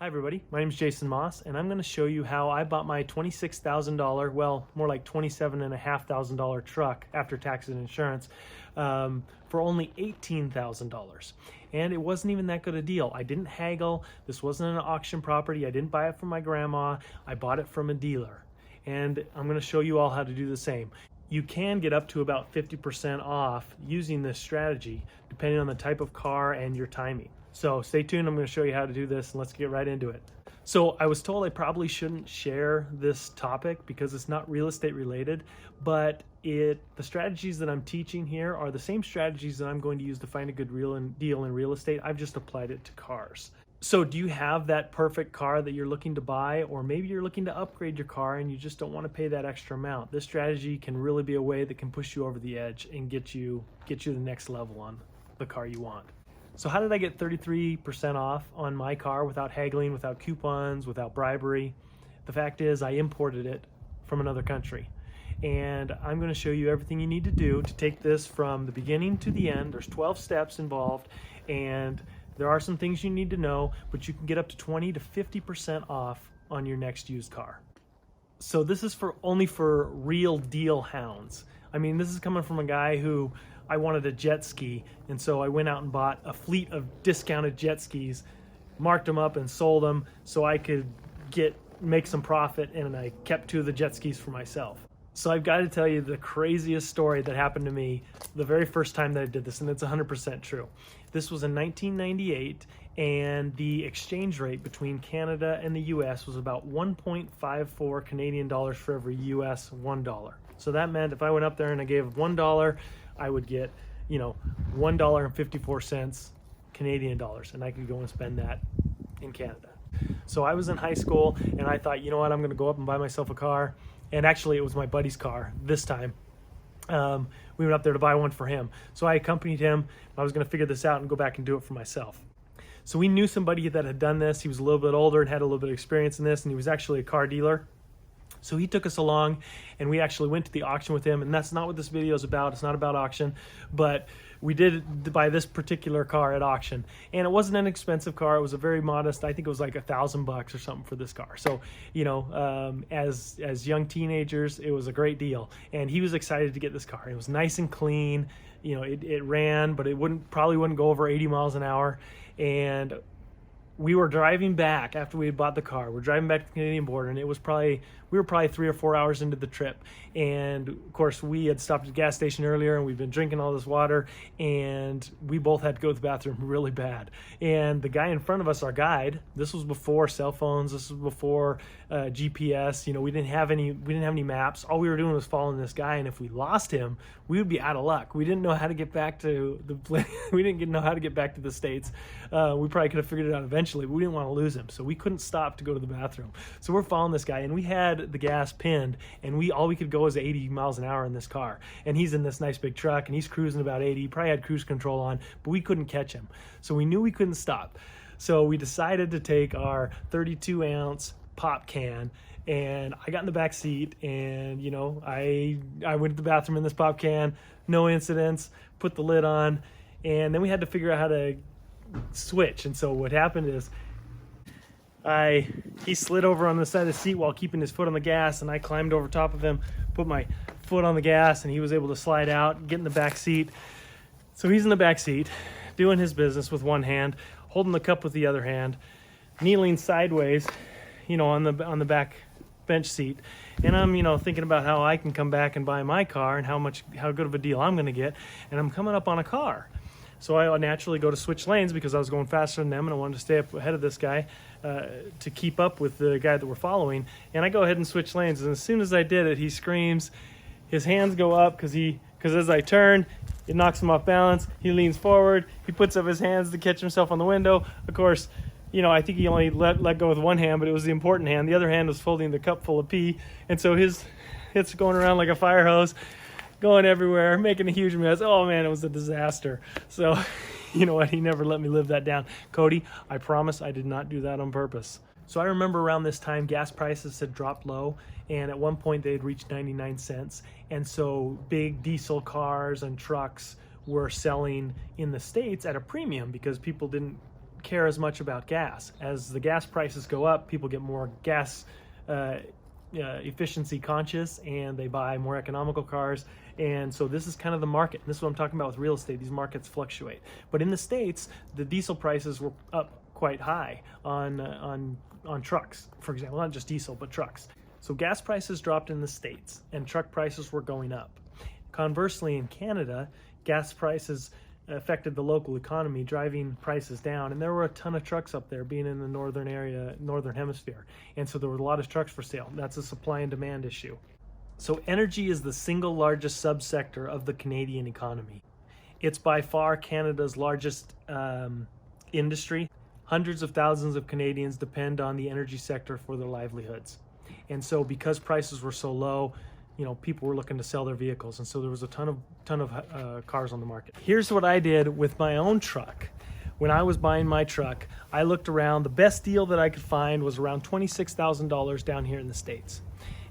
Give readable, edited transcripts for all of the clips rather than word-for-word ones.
Hi everybody, my name is Jason Moss and I'm going to show you how I bought my $26,000, well more like $27,500 truck after taxes and insurance for only $18,000. And it wasn't even that good a deal. I didn't haggle, this wasn't an auction property, I didn't buy it from my grandma, I bought it from a dealer. And I'm going to show you all how to do the same. You can get up to about 50% off using this strategy depending on the type of car and your timing. So stay tuned, I'm going to show you how to do this and let's get right into it. So I was told I probably shouldn't share this topic because it's not real estate related, but the strategies that I'm teaching here are the same strategies that I'm going to use to find a good deal in real estate. I've just applied it to cars. So do you have that perfect car that you're looking to buy, or maybe you're looking to upgrade your car and you just don't want to pay that extra amount? This strategy can really be a way that can push you over the edge and get you to the next level on the car you want. So how did I get 33% off on my car without haggling, without coupons, without bribery? The fact is I imported it from another country. And I'm going to show you everything you need to do to take this from the beginning to the end. There's 12 steps involved and there are some things you need to know, but you can get up to 20 to 50% off on your next used car. So this is only for real deal hounds. I mean, this is coming from a guy who I wanted a jet ski, and so I went out and bought a fleet of discounted jet skis, marked them up and sold them so I could make some profit, and I kept 2 of the jet skis for myself. So I've got to tell you the craziest story that happened to me the very first time that I did this, and it's 100% true. This was in 1998, and the exchange rate between Canada and the US was about 1.54 Canadian dollars for every US $1. So that meant if I went up there and I gave $1, I would get, $1.54 Canadian dollars, and I could go and spend that in Canada. So I was in high school and I thought, you know what, I'm going to go up and buy myself a car. And actually it was my buddy's car this time. We went up there to buy one for him. So I accompanied him. I was going to figure this out and go back and do it for myself. So we knew somebody that had done this. He was a little bit older and had a little bit of experience in this, and he was actually a car dealer. So he took us along and we actually went to the auction with him, and that's not what this video is about. It's not about auction, but we did buy this particular car at auction, and it wasn't an expensive car. It was a very modest, I think it was like $1,000 or something for this car. So, as young teenagers, it was a great deal, and he was excited to get this car. It was nice and clean. It ran, but it probably wouldn't go over 80 miles an hour. And we were driving back after we had bought the car. We're driving back to the Canadian border, and we were probably 3 or 4 hours into the trip. And of course, we had stopped at a gas station earlier, and we've been drinking all this water, and we both had to go to the bathroom really bad. And the guy in front of us, our guide, this was before cell phones, this was before GPS. We didn't have any maps. All we were doing was following this guy, and if we lost him, we would be out of luck. We didn't know how to get back to the States. We probably could have figured it out eventually, but we didn't want to lose him, so we couldn't stop to go to the bathroom. So we're following this guy, and we had the gas pinned, and all we could go is 80 miles an hour in this car. And he's in this nice big truck, and he's cruising about 80. He probably had cruise control on, but we couldn't catch him. So we knew we couldn't stop. So we decided to take our 32-ounce pop can, and I got in the back seat, and I went to the bathroom in this pop can, no incidents, put the lid on, and then we had to figure out how to switch. And so what happened is he slid over on the side of the seat while keeping his foot on the gas, and I climbed over top of him, put my foot on the gas, and he was able to slide out, get in the back seat. So he's in the back seat doing his business with one hand, holding the cup with the other hand, kneeling sideways, on the back bench seat. And I'm thinking about how I can come back and buy my car and how good of a deal I'm going to get, and I'm coming up on a car. So I naturally go to switch lanes because I was going faster than them, and I wanted to stay up ahead of this guy to keep up with the guy that we're following. And I go ahead and switch lanes, and as soon as I did it, he screams. His hands go up because as I turn, it knocks him off balance. He leans forward. He puts up his hands to catch himself on the window. Of course, I think he only let go with one hand, but it was the important hand. The other hand was holding the cup full of pee, and so it's going around like a fire hose, going everywhere, making a huge mess. Oh man, it was a disaster. So, you know what? He never let me live that down. Cody, I promise I did not do that on purpose. So I remember around this time, gas prices had dropped low, and at one point they had reached 99 cents. And so big diesel cars and trucks were selling in the States at a premium because people didn't care as much about gas. As the gas prices go up, people get more gas efficiency conscious, and they buy more economical cars. And so this is kind of the market. This is what I'm talking about with real estate. These markets fluctuate. But in the States, the diesel prices were up quite high on trucks, for example, not just diesel, but trucks. So gas prices dropped in the States and truck prices were going up. Conversely, in Canada, gas prices affected the local economy, driving prices down. And there were a ton of trucks up there, being in the northern hemisphere. And so there were a lot of trucks for sale. That's a supply and demand issue. So energy is the single largest subsector of the Canadian economy. It's by far Canada's largest industry. Hundreds of thousands of Canadians depend on the energy sector for their livelihoods. And so because prices were so low, people were looking to sell their vehicles. And so there was a ton of cars on the market. Here's what I did with my own truck. When I was buying my truck, I looked around. The best deal that I could find was around $26,000 down here in the States.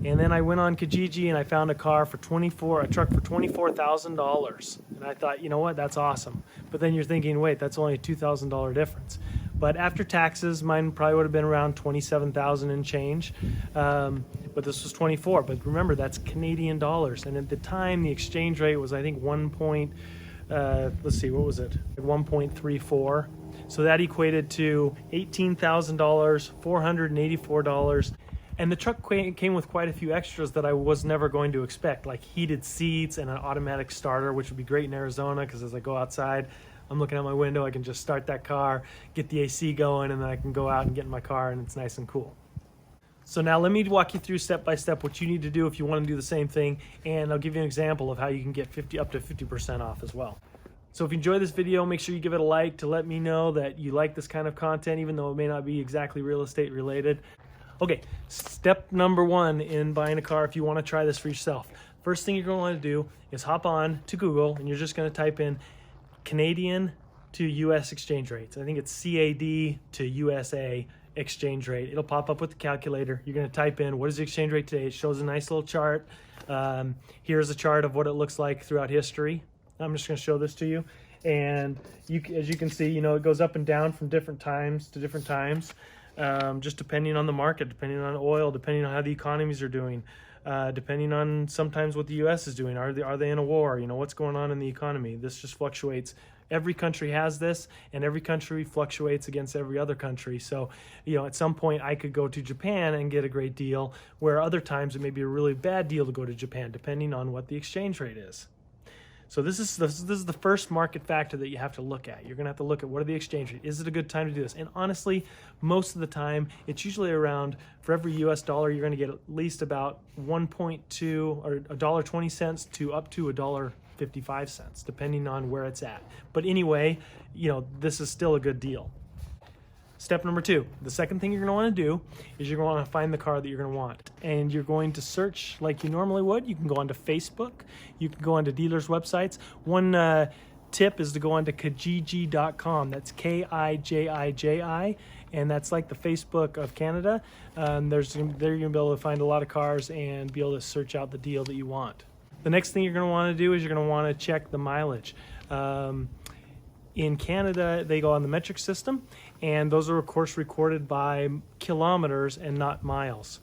And then I went on Kijiji and I found a truck for $24,000. And I thought, you know what, that's awesome. But then you're thinking, wait, that's only a $2,000 difference. But after taxes, mine probably would have been around $27,000 and change. But this was 24. But remember, that's Canadian dollars. And at the time, the exchange rate was, I think, 1.34. So that equated to $18,000, $484. And the truck came with quite a few extras that I was never going to expect, like heated seats and an automatic starter, which would be great in Arizona because as I go outside, I'm looking out my window, I can just start that car, get the AC going, and then I can go out and get in my car and it's nice and cool. So now let me walk you through step by step what you need to do if you want to do the same thing, and I'll give you an example of how you can get up to 50% off as well. So if you enjoy this video, make sure you give it a like to let me know that you like this kind of content, even though it may not be exactly real estate related. Okay, step number one in buying a car if you want to try this for yourself. First thing you're going to want to do is hop on to Google and you're just going to type in Canadian to US exchange rates. I think it's CAD to USA exchange rate. It'll pop up with the calculator. You're going to type in what is the exchange rate today. It shows a nice little chart. Here's a chart of what it looks like throughout history. I'm just going to show this to you. And as you can see, it goes up and down from different times to different times. Just depending on the market, depending on oil, depending on how the economies are doing, depending on sometimes what the U.S. is doing. Are they in a war? What's going on in the economy? This just fluctuates. Every country has this, and every country fluctuates against every other country. So, at some point I could go to Japan and get a great deal, where other times it may be a really bad deal to go to Japan, depending on what the exchange rate is. So this is the first market factor that you have to look at. You're going to have to look at what are the exchange rate. Is it a good time to do this? And honestly, most of the time, it's usually around, for every US dollar, you're going to get at least about 1.2 or $1.20 to up to $1.55, depending on where it's at. But anyway, this is still a good deal. Step number two, the second thing you're going to want to do is you're going to want to find the car that you're going to want. And you're going to search like you normally would. You can go onto Facebook. You can go onto dealers' websites. One tip is to go onto Kijiji.com. That's Kijiji. And that's like the Facebook of Canada. There you're going to be able to find a lot of cars and be able to search out the deal that you want. The next thing you're going to want to do is you're going to want to check the mileage. In Canada, they go on the metric system, and those are, of course, recorded by kilometers and not miles.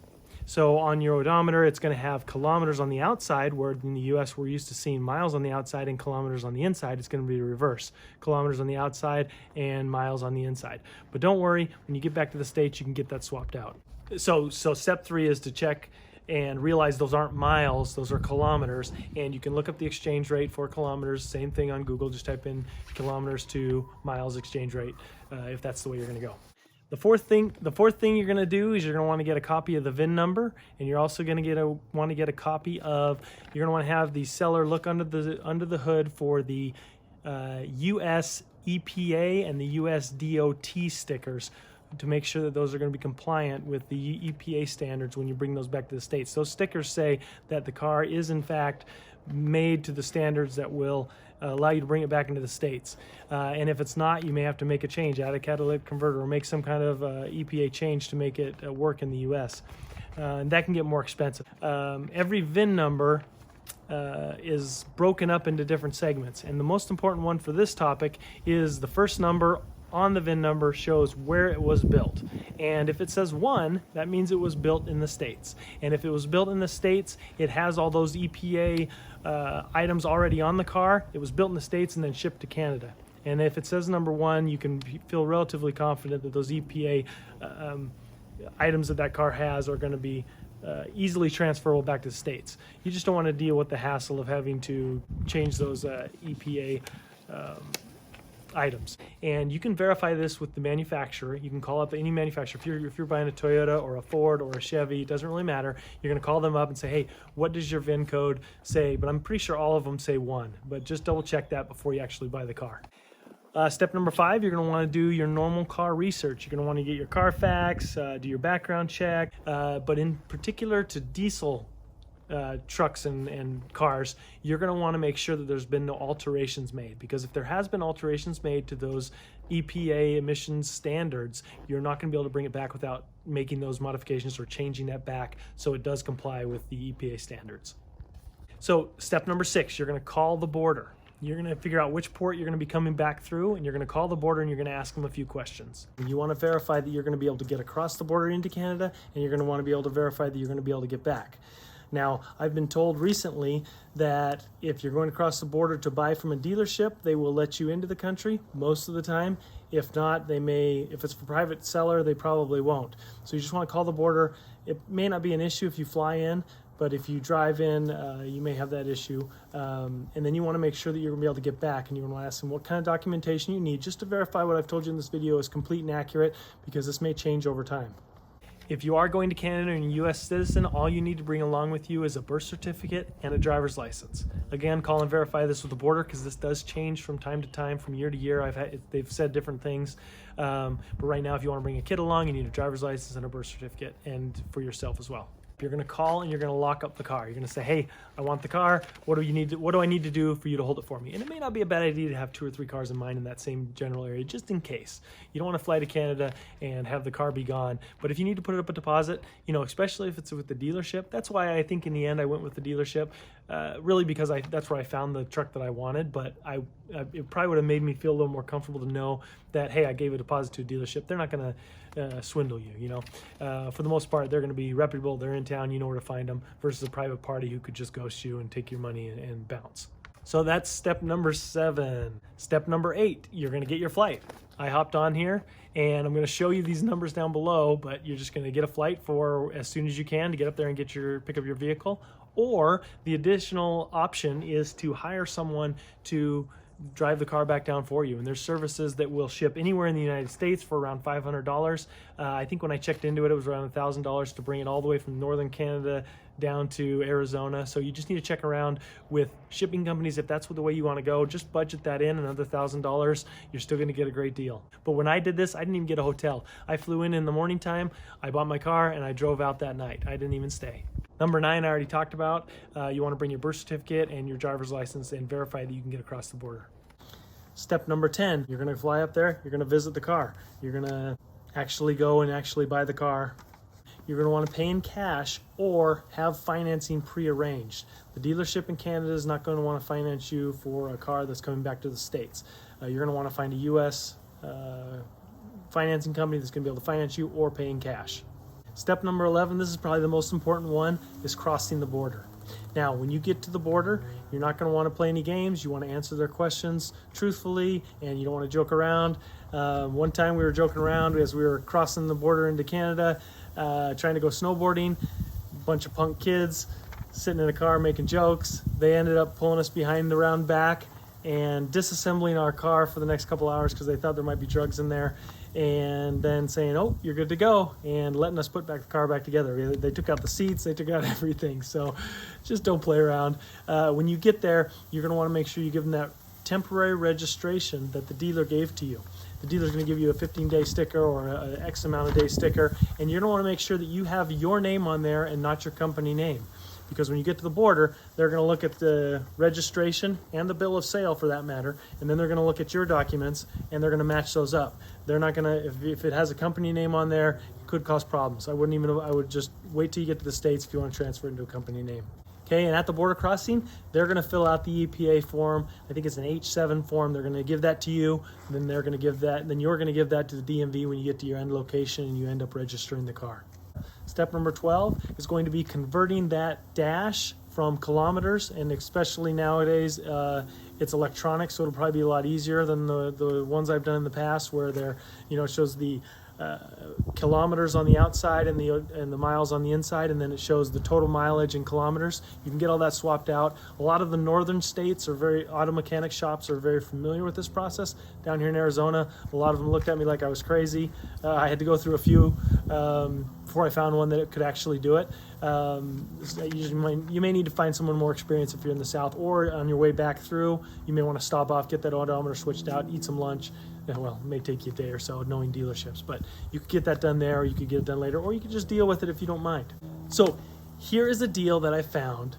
So on your odometer, it's going to have kilometers on the outside, where in the U.S. we're used to seeing miles on the outside and kilometers on the inside. It's going to be the reverse. Kilometers on the outside and miles on the inside. But don't worry, when you get back to the States, you can get that swapped out. So step three is to check and realize those aren't miles, those are kilometers, and you can look up the exchange rate for kilometers. Same thing on Google, just type in kilometers to miles exchange rate if that's the way you're going to go. The fourth thing you're going to do is you're going to want to get a copy of the VIN number, and you're also going to want to get a copy of. You're going to want to have the seller look under the hood for the U.S. EPA and the U.S. DOT stickers, to make sure that those are going to be compliant with the EPA standards when you bring those back to the States. Those stickers say that the car is in fact made to the standards that will allow you to bring it back into the States. And if it's not, you may have to make a change, add a catalytic converter, or make some kind of EPA change to make it work in the US. And that can get more expensive. Every VIN number is broken up into different segments. And the most important one for this topic is the first number on the VIN number shows where it was built. And if it says 1, that means it was built in the States. And if it was built in the States, it has all those EPA items already on the car. It was built in the States and then shipped to Canada. And if it says number 1, you can feel relatively confident that those EPA items that car has are going to be easily transferable back to the States. You just don't want to deal with the hassle of having to change those EPA items. And you can verify this with the manufacturer. You can call up any manufacturer. If you're buying a Toyota or a Ford or a Chevy, it doesn't really matter. You're going to call them up and say, hey, what does your VIN code say? But I'm pretty sure all of them say 1, but just double check that before you actually buy the car. Step number 5, you're going to want to do your normal car research. You're going to want to get your Carfax, do your background check, but in particular to diesel trucks and cars, you're going to want to make sure that there's been no alterations made, because if there has been alterations made to those EPA emissions standards, you're not going to be able to bring it back without making those modifications or changing that back so it does comply with the EPA standards. So step number 6, you're going to call the border. You're going to figure out which port you're going to be coming back through, and you're going to call the border and you're going to ask them a few questions. And you want to verify that you're going to be able to get across the border into Canada, and you're going to want to be able to verify that you're going to be able to get back. Now, I've been told recently that if you're going across the border to buy from a dealership, they will let you into the country most of the time. If not, they may, if it's for private seller, they probably won't. So you just want to call the border. It may not be an issue if you fly in, but if you drive in, you may have that issue. And then you want to make sure that you're going to be able to get back, and you're going to want to ask them what kind of documentation you need just to verify what I've told you in this video is complete and accurate, because this may change over time. If you are going to Canada and you're a U.S. citizen, all you need to bring along with you is a birth certificate and a driver's license. Again, call and verify this with the border, because this does change from time to time, from year to year. They've said different things. But right now, if you want to bring a kid along, you need a driver's license and a birth certificate, and for yourself as well. You're going to call and you're going to lock up the car. You're going to say, hey, I want the car. What do I need to do for you to hold it for me? And it may not be a bad idea to have 2 or 3 cars in mind in that same general area, just in case. You don't want to fly to Canada and have the car be gone. But if you need to put up a deposit, especially if it's with the dealership, that's why I think in the end I went with the dealership, really because that's where I found the truck that I wanted. But it probably would have made me feel a little more comfortable to know that, hey, I gave a deposit to a dealership. They're not going to swindle you, for the most part. They're going to be reputable. They're in town, you know where to find them, versus a private party who could just ghost you and take your money and bounce. So that's step number 7. Step number 8, you're going to get your flight. I hopped on here and I'm going to show you these numbers down below, but you're just going to get a flight for as soon as you can to get up there and pick up your vehicle. Or the additional option is to hire someone to drive the car back down for you. And there's services that will ship anywhere in the United States for around $500. I think when I checked into it, it was around $1,000 to bring it all the way from northern Canada down to Arizona. So you just need to check around with shipping companies if that's the way you want to go. Just budget that in, another $1,000. You're still going to get a great deal. But when I did this, I didn't even get a hotel. I flew in the morning time, I bought my car, and I drove out that night. I didn't even stay. Number 9, I already talked about. You want to bring your birth certificate and your driver's license and verify that you can get across the border. Step number 10, you're going to fly up there, you're going to visit the car. You're going to actually go and actually buy the car. You're going to want to pay in cash or have financing pre-arranged. The dealership in Canada is not going to want to finance you for a car that's coming back to the States. You're going to want to find a U.S. Financing company that's going to be able to finance you or pay in cash. Step number 11, this is probably the most important one, is crossing the border. Now, when you get to the border, you're not going to want to play any games. You want to answer their questions truthfully, and you don't want to joke around. One time we were joking around as we were crossing the border into Canada, trying to go snowboarding. A bunch of punk kids sitting in a car making jokes. They ended up pulling us behind the round back and disassembling our car for the next couple hours because they thought there might be drugs in there, and then saying, oh, you're good to go, and letting us put the car back together. They took out the seats, they took out everything, so just don't play around. When you get there, you're going to want to make sure you give them that temporary registration that the dealer gave to you. The dealer's going to give you a 15-day sticker or an X amount of day sticker, and you're going to want to make sure that you have your name on there and not your company name. Because when you get to the border, they're going to look at the registration and the bill of sale for that matter, and then they're going to look at your documents and they're going to match those up. They're not going to, if it has a company name on there, it could cause problems. I would just wait till you get to the States if you want to transfer it into a company name. Okay, and at the border crossing, they're going to fill out the EPA form. I think it's an H7 form. They're going to give that to you, and then they're going to give that, and then you're going to give that to the DMV when you get to your end location and you end up registering the car. Step number 12 is going to be converting that dash from kilometers, and especially nowadays, it's electronic, so it'll probably be a lot easier than the ones I've done in the past, where they're, it shows the kilometers on the outside and the miles on the inside, and then it shows the total mileage in kilometers. You can get all that swapped out. A lot of the northern states auto mechanic shops are very familiar with this process. Down here in Arizona, a lot of them looked at me like I was crazy. I had to go through a few before I found one that could actually do it. You may need to find someone more experienced if you're in the south, or on your way back through, you may want to stop off, get that odometer switched out, eat some lunch. Well, it may take you a day or so knowing dealerships, but you could get that done there, or you could get it done later, or you could just deal with it if you don't mind. So here is a deal that I found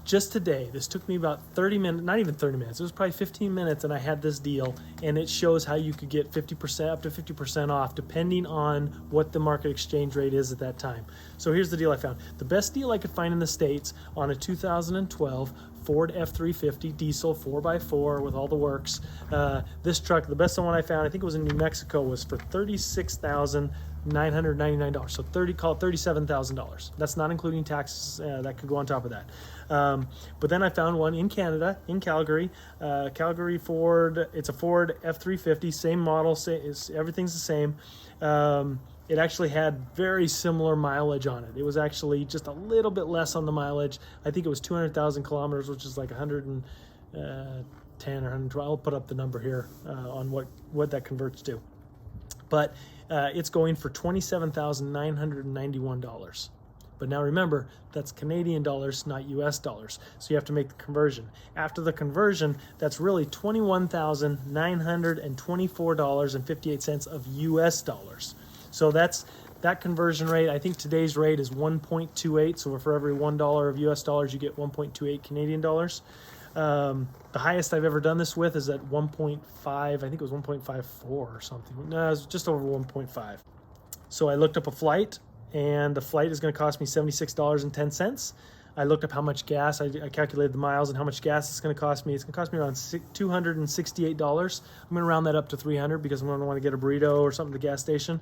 just today. This took me about 30 minutes, not even 30 minutes. It was probably 15 minutes, and I had this deal, and it shows how you could get 50%, up to 50% off, depending on what the market exchange rate is at that time. So here's the deal I found. The best deal I could find in the States on a 2012 Ford F-350 diesel 4x4 with all the works. This truck, the best one I found, I think it was in New Mexico, was for $36,999. So call it $37,000. That's not including taxes. That could go on top of that. But then I found one in Canada, in Calgary. Calgary Ford. It's a Ford F-350, same model. Everything's the same. It actually had very similar mileage on it. It was actually just a little bit less on the mileage. I think it was 200,000 kilometers, which is like 110 or 112. I'll put up the number here on what that converts to. But it's going for $27,991. But now remember, that's Canadian dollars, not US dollars. So you have to make the conversion. After the conversion, that's really $21,924.58 of US dollars. So that's that conversion rate. I think today's rate is 1.28. So for every $1 of US dollars, you get 1.28 Canadian dollars. The highest I've ever done this with is at 1.5. I think it was 1.54 or something. No, it was just over 1.5. So I looked up a flight, and the flight is going to cost me $76.10. I looked up how much gas, I calculated the miles and how much gas it's going to cost me. It's going to cost me around $268. I'm going to round that up to $300 because I'm going to want to get a burrito or something at the gas station.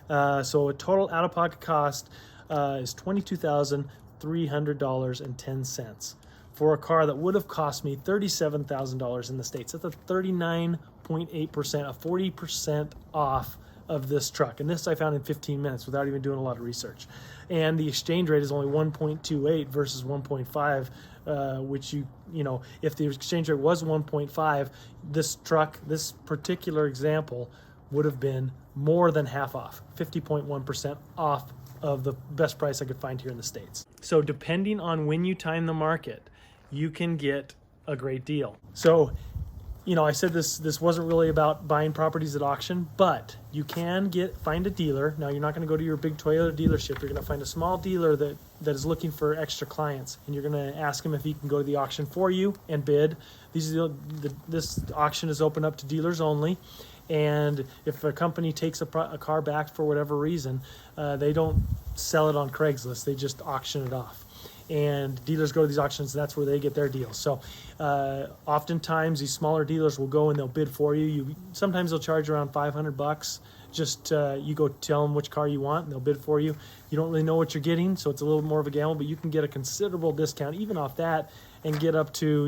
So a total out-of-pocket cost is $22,300.10 for a car that would have cost me $37,000 in the States. That's a 39.8%, a 40% off of this truck. And this I found in 15 minutes without even doing a lot of research. And the exchange rate is only 1.28 versus 1.5, which if the exchange rate was 1.5, this truck, this particular example, would have been more than half off, 50.1% off of the best price I could find here in the States. So depending on when you time the market, you can get a great deal. So I said this wasn't really about buying properties at auction, but you can find a dealer. Now, you're not going to go to your big Toyota dealership. You're going to find a small dealer that is looking for extra clients, and you're going to ask him if he can go to the auction for you and bid. This auction is open up to dealers only, and if a company takes a car back for whatever reason, they don't sell it on Craigslist. They just auction it off. And dealers go to these auctions, and that's where they get their deals. So oftentimes these smaller dealers will go and they'll bid for you. Sometimes they'll charge around $500. Just you go tell them which car you want, and they'll bid for you. You don't really know what you're getting, so it's a little more of a gamble, but you can get a considerable discount even off that, and get up to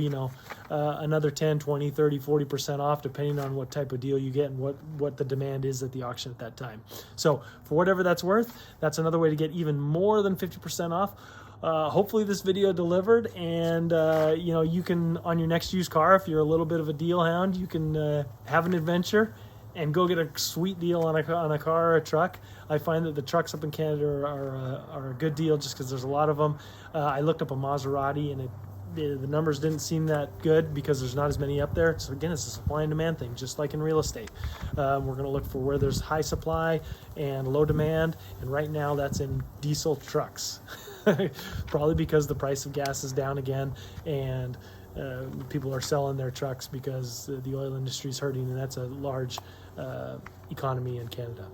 another 10, 20, 30, 40% off, depending on what type of deal you get and what the demand is at the auction at that time. So for whatever that's worth, that's another way to get even more than 50% off. Hopefully this video delivered, and you can, on your next used car, if you're a little bit of a deal hound, you can have an adventure and go get a sweet deal on a car or a truck. I find that the trucks up in Canada are a good deal just because there's a lot of them. I looked up a Maserati, and the numbers didn't seem that good because there's not as many up there. So again, it's a supply and demand thing, just like in real estate. We're going to look for where there's high supply and low demand, and right now that's in diesel trucks. Probably because the price of gas is down again, and people are selling their trucks because the oil industry is hurting, and that's a large economy in Canada.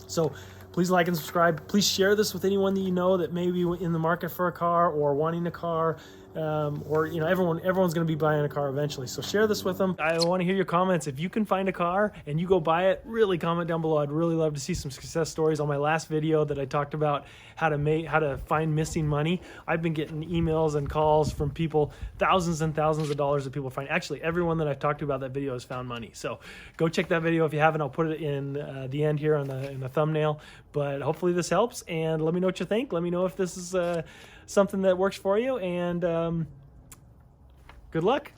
So Please like and subscribe. Please share this with anyone that you know that may be in the market for a car or wanting a car, or everyone's going to be buying a car eventually. So share this with them. I want to hear your comments. If you can find a car and you go buy it, really comment down below. I'd really love to see some success stories. On my last video that I talked about how to find missing money, I've been getting emails and calls from people, thousands and thousands of dollars that people find. Actually, everyone that I've talked to about that video has found money. So go check that video if you haven't. I'll put it in the end here in the thumbnail. But hopefully this helps, and let me know what you think. Let me know if this is something that works for you, and good luck.